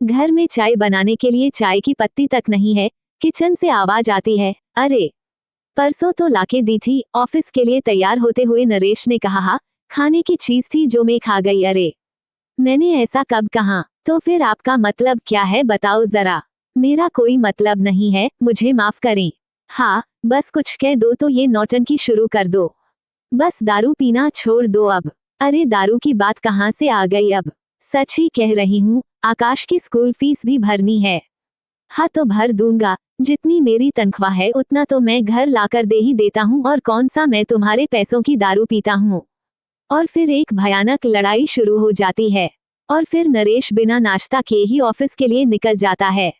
घर में चाय बनाने के लिए चाय की पत्ती तक नहीं है। किचन से आवाज आती है, अरे परसों तो लाके दी थी। ऑफिस के लिए तैयार होते हुए नरेश ने कहा, हाँ खाने की चीज थी जो मैं खा गई। अरे मैंने ऐसा कब कहा? तो फिर आपका मतलब क्या है बताओ जरा। मेरा कोई मतलब नहीं है, मुझे माफ करें। हाँ बस कुछ कह दो तो ये नौटंकी शुरू कर दो। बस दारू पीना छोड़ दो अब। अरे दारू की बात कहाँ से आ गई अब? सच ही कह रही हूँ, आकाश की स्कूल फीस भी भरनी है। हाँ तो भर दूंगा, जितनी मेरी तनख्वाह है उतना तो मैं घर लाकर दे ही देता हूँ, और कौन सा मैं तुम्हारे पैसों की दारू पीता हूँ। और फिर एक भयानक लड़ाई शुरू हो जाती है, और फिर नरेश बिना नाश्ता किए ही ऑफिस के लिए निकल जाता है।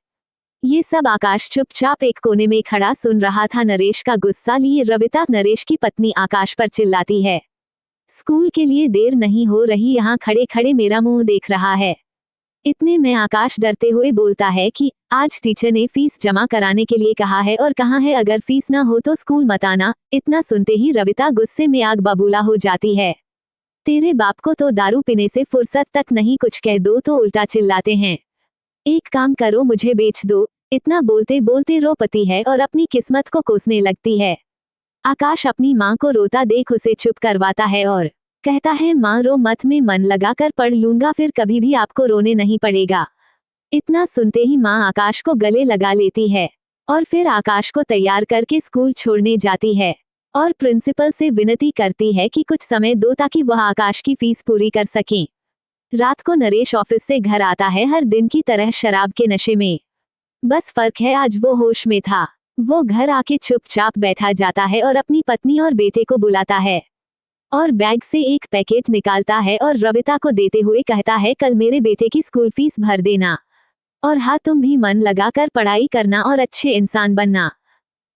ये सब आकाश चुपचाप एक कोने में खड़ा सुन रहा था। नरेश का गुस्सा लिए रविता, नरेश की पत्नी, आकाश पर चिल्लाती है, स्कूल के लिए देर नहीं हो रही, यहाँ खड़े खड़े मेरा मुंह देख रहा है। इतने में आकाश डरते हुए बोलता है कि आज टीचर ने फीस जमा कराने के लिए कहा है, और कहा है अगर फीस ना हो तो स्कूल मत आना। इतना सुनते ही रविता गुस्से में आग बबूला हो जाती है। तेरे बाप को तो दारू पीने से फुर्सत तक नहीं, कुछ कह दो तो उल्टा चिल्लाते हैं। एक काम करो, मुझे बेच दो। इतना बोलते बोलते रो पती है और अपनी किस्मत को कोसने लगती है। आकाश अपनी माँ को रोता देख उसे चुप करवाता है और कहता है, माँ रो मत, में मन लगाकर पढ़ लूंगा, फिर कभी भी आपको रोने नहीं पड़ेगा। इतना सुनते ही माँ आकाश को गले लगा लेती है, और फिर आकाश को तैयार करके स्कूल छोड़ने जाती है, और प्रिंसिपल से विनती करती है कि कुछ समय दो ताकि वह आकाश की फीस पूरी कर सकें। रात को नरेश ऑफिस से घर आता है, हर दिन की तरह शराब के नशे में। बस फर्क है आज वो होश में था। वो घर आके चुपचाप बैठा जाता है और अपनी पत्नी और बेटे को बुलाता है, और बैग से एक पैकेट निकालता है और रविता को देते हुए कहता है, कल मेरे बेटे की स्कूल फीस भर देना, और हाँ तुम भी मन लगाकर पढ़ाई करना और अच्छे इंसान बनना।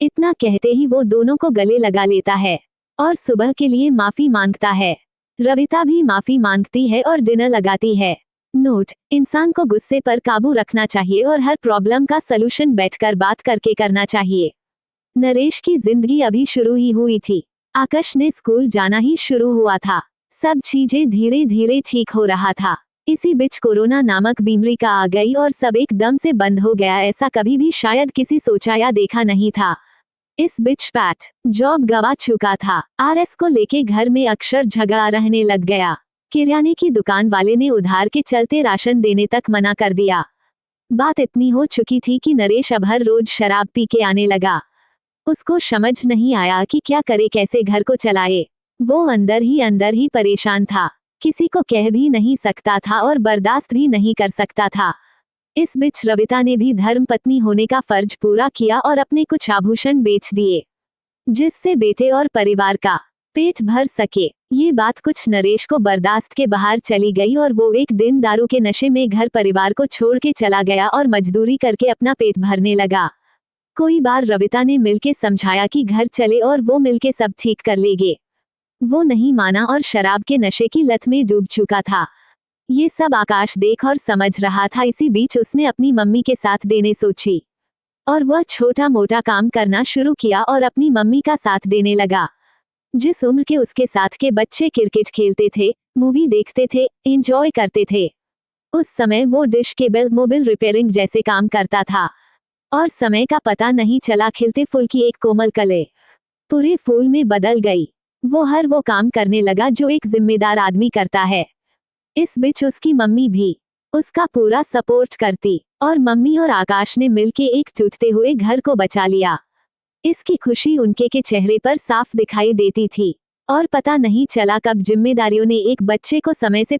इतना कहते ही वो दोनों को गले लगा लेता है और सुबह के लिए माफी मांगता है। रविता भी माफी मांगती है और डिनर लगाती है। नोट: इंसान को गुस्से पर काबू रखना चाहिए और हर प्रॉब्लम का सलूशन बैठकर बात करके करना चाहिए। नरेश की जिंदगी अभी शुरू ही हुई थी। आकाश ने स्कूल जाना ही शुरू हुआ था। सब चीजें धीरे धीरे ठीक हो रहा था। इसी बीच कोरोना नामक बीमारी का आ गई और सब एकदम से बंद हो गया। ऐसा कभी भी शायद किसी सोचा या देखा नहीं था। इस बीच पैट जॉब गवा चुका था। आरएस को लेके घर में अक्सर झगड़ा रहने लग गया। किराने की दुकान वाले ने उधार के चलते राशन देने तक मना कर दिया। बात इतनी हो चुकी थी कि नरेश अब हर रोज शराब पी के आने लगा। उसको समझ नहीं आया कि क्या करे, कैसे घर को चलाए। वो अंदर ही परेशान था। किसी को कह भी नहीं सकता था और बर्दाश्त भी नहीं कर सकता था। इस बीच रविता ने भी धर्म पत्नी होने का फर्ज पूरा किया और अपने कुछ आभूषण बेच दिए, जिससे बेटे और परिवार का पेट भर सके। ये बात कुछ नरेश को बर्दाश्त के बाहर चली गई और वो एक दिन दारू के नशे में घर परिवार को छोड़ के चला गया और मजदूरी करके अपना पेट भरने लगा। कोई बार रविता ने मिलके समझाया कि घर चले और वो मिलके सब ठीक कर लेंगे। वो नहीं माना और शराब के नशे की लत में डूब चुका था। ये सब आकाश देख और समझ रहा था। इसी बीच उसने अपनी मम्मी के साथ देने सोची और वह छोटा मोटा काम करना शुरू किया और अपनी मम्मी का साथ देने लगा। जिस उम्र के उसके साथ के बच्चे क्रिकेट खेलते थे, मूवी देखते थे, एंजॉय करते थे, उस समय वो डिश केबल, मोबाइल रिपेयरिंग जैसे काम करता था, और समय का पता नहीं चला। खिलते फूल की एक कोमल कली पूरे फूल में बदल गई। वो वो काम करने लगा जो एक जिम्मेदार आदमी करता है। इस बीच उसकी मम्मी भी उसका पूरा सपोर्ट करती, और मम्मी और आकाश ने मिलके एक टूटते हुए घर को बचा लिया। इसकी खुशी उनके के चेहरे पर साफ दिखाई देती थी, और पता नहीं चला कब जिम्मेदारियों ने एक बच्चे को समय से